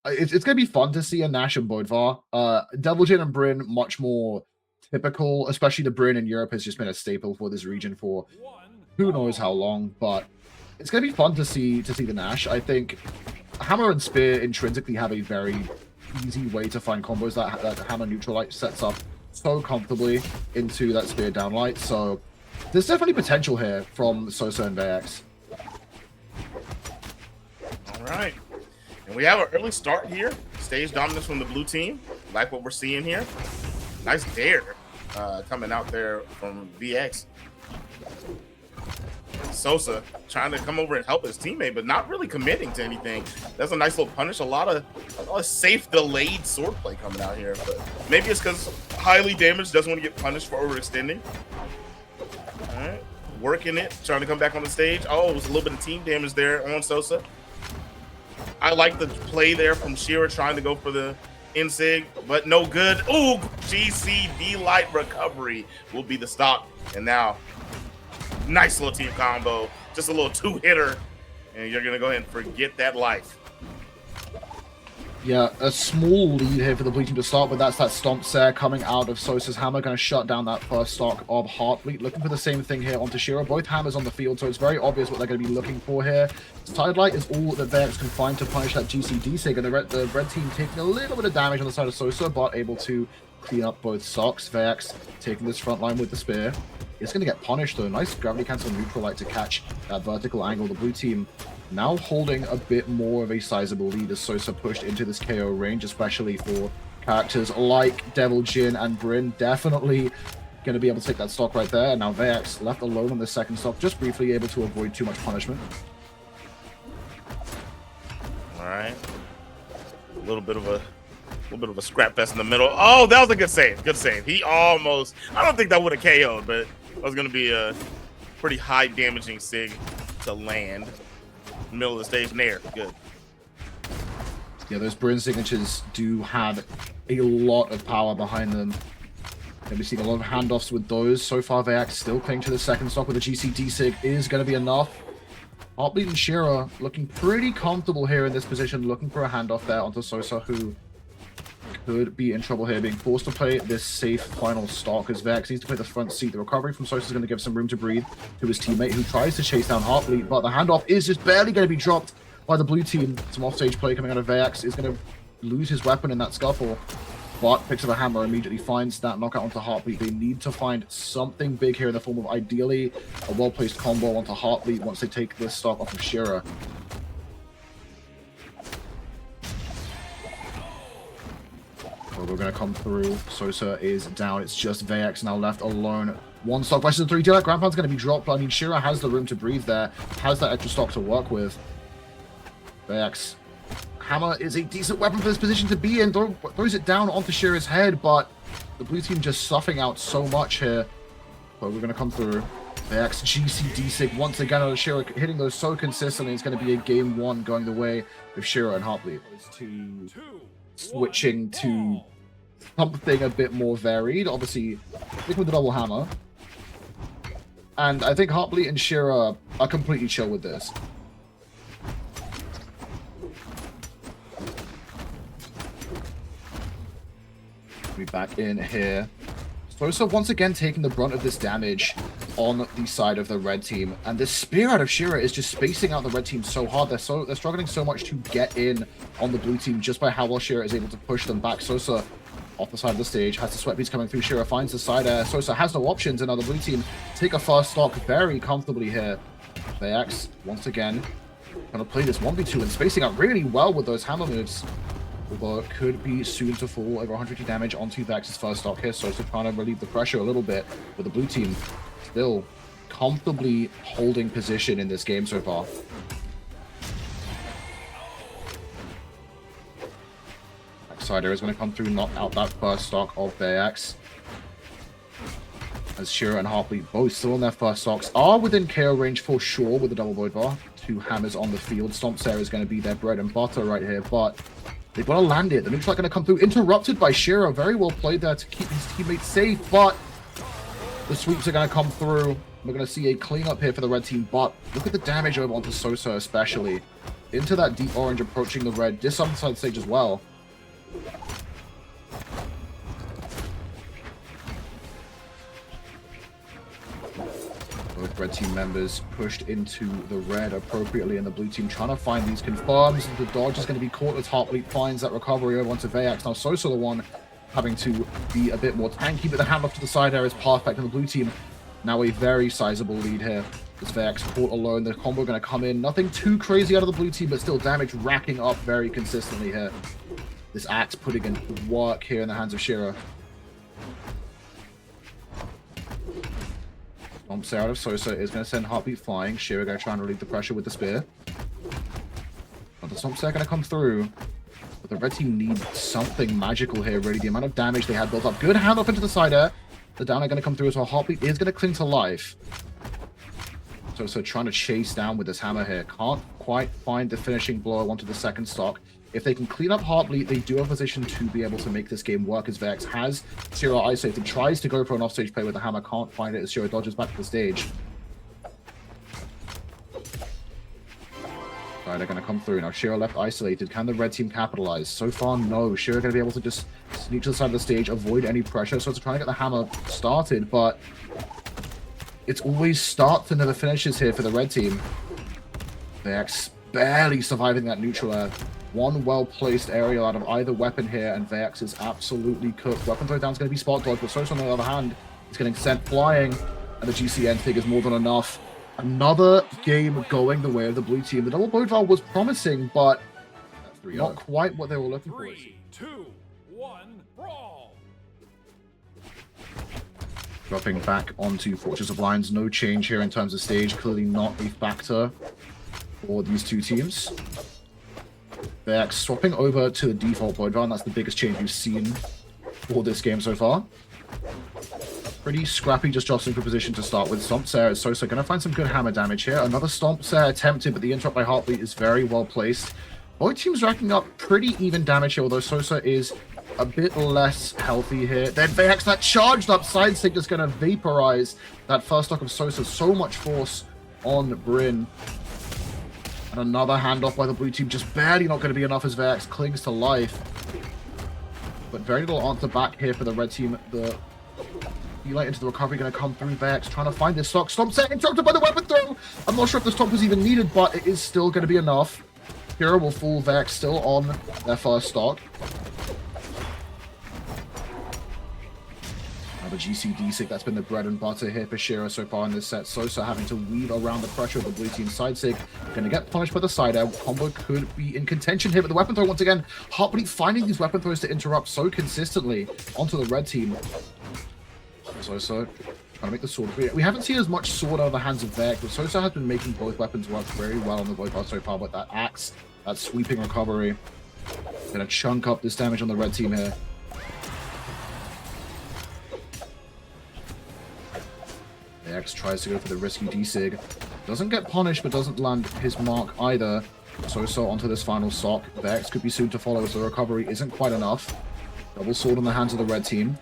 It's going to be fun to see a Nash and Bodvar. Devil Jin and Bryn, much more typical, especially the Bryn in Europe has just been a staple for this region for who knows how long, but it's going to be fun to see the Nash. I think Hammer and Spear intrinsically have a very easy way to find combos that Hammer Neutralite sets up so comfortably into that Spear downlight, so there's definitely potential here from Sosa and Veyaax. All right. And we have an early start here. Stage dominance from the blue team. Like what we're seeing here. Nice dare coming out there from Veyaax. Sosa trying to come over and help his teammate, but not really committing to anything. That's a nice little punish. A lot of safe delayed swordplay coming out here. But maybe it's because highly damaged, doesn't want to get punished for overextending. All right. Working it, trying to come back on the stage. Oh, it was a little bit of team damage there on Sosa. I like the play there from Shira trying to go for the Insig, but no good. Ooh, GCD light recovery will be the stop. And now, nice little team combo. Just a little two-hitter, and you're going to go ahead and forget that life. Yeah, a small lead here for the blue team to start, but that's that stomp there coming out of Sosa's hammer, going to shut down that first stock of Heartbleat. Looking for the same thing here onto Shira. Both hammers on the field, so it's very obvious what they're going to be looking for here. Tidelight is all that Veyaax can find to punish that GCD sig, and the red team taking a little bit of damage on the side of Sosa, but able to clean up both stocks. Veyaax taking this front line with the spear. It's going to get punished though. Nice gravity cancel Neutralite to catch that vertical angle. The blue team now holding a bit more of a sizable lead as Sosa pushed into this KO range, especially for characters like Devil Jin and Bryn. Definitely going to be able to take that stock right there. And now Veyaax left alone on the second stock, just briefly able to avoid too much punishment. All right. A little bit of a scrap fest in the middle. Oh, that was a good save. Good save. He almost, I don't think that would have KO'd, but that was going to be a pretty high damaging sig to land. Middle of the stage, nair. Good. Yeah, those Bryn signatures do have a lot of power behind them. And we've seen a lot of handoffs with those. So far, Veyaax still clinging to the second stock with a GCD sig is going to be enough. Heartbleat and Shira looking pretty comfortable here in this position, looking for a handoff there onto Sosa, who could be in trouble here, being forced to play this safe final stock as Veyaax needs to play the front seat. The recovery from Sosa is going to give some room to breathe to his teammate, who tries to chase down Heartbleat, but the handoff is just barely going to be dropped by the blue team. Some offstage play coming out of Veyaax is going to lose his weapon in that scuffle, but picks up a hammer, immediately finds that knockout onto Heartbleat. They need to find something big here in the form of ideally a well-placed combo onto Heartbleat once they take this stock off of Shira. We're going to come through. Sosa is down. It's just Veyaax now left alone. One stock versus the 3. That Grand Pound's going to be dropped, but I mean, Shira has the room to breathe there. Has that extra stock to work with. Veyaax. Hammer is a decent weapon for this position to be in. Throws it down onto Shira's head, but the blue team just suffering out so much here. But we're going to come through. Veyaax GCD sig once again. Shira hitting those so consistently. It's going to be a game 1 going the way of Shira and Heartbleat. Switching to something a bit more varied. Obviously, sticking with the double hammer. And I think Heartbleat and Shira are completely chill with this. Be back in here. Sosa once again taking the brunt of this damage on the side of the red team, and this spear out of Shira is just spacing out the red team so hard. They're struggling so much to get in on the blue team just by how well Shira is able to push them back. Sosa off the side of the stage has the sweat beats coming through. Shira finds the side air. Sosa has no options, and now the blue team take a first stock very comfortably here. Veyaax once again gonna play this 1v2 and spacing out really well with those hammer moves. Although it could be soon to fall over 150 damage onto Veyaax's first stock here. Sosa trying to relieve the pressure a little bit, but the blue team still comfortably holding position in this game so far. Backsider is going to come through, knock out that first stock of Veyaax. As Shira and Heartbleat both still on their first stocks, are within KO range for sure with the double void bar. 2 hammers on the field. Stomp Sarah is going to be their bread and butter right here, but they've got to land it. The Neutralite going to come through. Interrupted by Shira. Very well played there to keep his teammates safe, but The sweeps are going to come through. We're going to see a cleanup here for the red team, but look at the damage over onto Sosa especially. Into that deep orange approaching the red. This on the side stage as well. Both red team members pushed into the red appropriately, and the blue team trying to find these confirms. The dodge is going to be caught as Heartbleat finds that recovery over onto Veyaax. Now Sosa the one having to be a bit more tanky, but the handoff to the side air is perfect, and the blue team now a very sizable lead here. As Veyaax caught alone, the combo going to come in. Nothing too crazy out of the blue team, but still damage racking up very consistently here. This axe putting in work here in the hands of Shira. Stomps out of Sosa is going to send Heartbeat flying. Shira going to try and relieve the pressure with the spear. But the stomps are going to come through. But the red team needs something magical here, really. The amount of damage they had built up. Good handoff into the side air. The down are going to come through as well. Heartbeat is going to cling to life. Sosa trying to chase down with this hammer here. Can't quite find the finishing blow onto the second stock. If they can clean up Heartbleat, they do have a position to be able to make this game work, as Veyaax has Shira isolated, tries to go for an offstage play with the hammer, can't find it as Shira dodges back to the stage. Right, they're going to come through. Now Shira left isolated. Can the red team capitalize? So far, no. Shira going to be able to just sneak to the side of the stage, avoid any pressure. So it's trying to get the hammer started, but it's always starts and never finishes here for the red team. Veyaax barely surviving that neutral air. One well-placed aerial out of either weapon here, and Veyaax is absolutely cooked. Weapon throw down is going to be spot dodge, but Sosa on the other hand is getting sent flying, and the GCN figures more than enough. Another game going the way of the blue team. The double Bodval was promising, but not quite what they were looking for. 3, 2, 1, brawl! Dropping back onto Fortress of Lions. No change here in terms of stage. Clearly not a factor for these two teams. Veyaax swapping over to the default Bodval, and that's the biggest change we've seen for this game so far. Pretty scrappy, just jostling for position to start with. Stomp Sarah is Sosa going to find some good hammer damage here. Another Stomp Sarah attempted, but the interrupt by Heartbleat is very well placed. Both teams racking up pretty even damage here, although Sosa is a bit less healthy here. Then Veyaax, that charged up side stick is going to vaporize that first stock of Sosa. So much force on Bryn. And another handoff by the blue team, just barely not going to be enough as Veyaax clings to life. But very little answer back here for the red team. The delay into the recovery going to come through. Veyaax trying to find this stock. Stomp set interrupted by the weapon throw. I'm not sure if the stomp was even needed, but it is still going to be enough. Shira will fool. Veyaax still on their first stock. The GCD sig, that's been the bread and butter here for Shira so far in this set. Sosa having to weave around the pressure of the blue team side sig. Going to get punished by the side air. Combo could be in contention here, but the weapon throw once again. Heartbleat finding these weapon throws to interrupt so consistently onto the red team. Sosa trying to make the sword. We haven't seen as much sword out of the hands of Veyaax, but Sosa has been making both weapons work very well on the Veyaax so far. But that axe, that sweeping recovery, going to chunk up this damage on the red team here. Veyaax tries to go for the risky D-Sig. Doesn't get punished, but doesn't land his mark either. Sosa onto this final stock. Veyaax could be soon to follow as the recovery isn't quite enough. Double sword in the hands of the red team.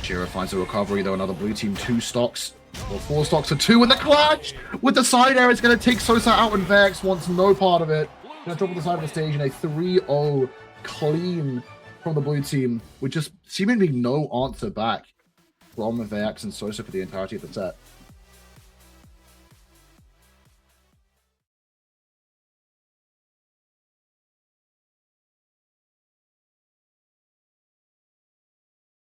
Shira finds the recovery, though. Another blue team, 2 stocks. Or 4 stocks to 2, and the clutch! With the side air, it's going to take Sosa out, and Veyaax wants no part of it. Going to drop on the side of the stage in a 3-0 clean from the blue team, with just seemingly no answer back from Veyaax and Sosa for the entirety of the set.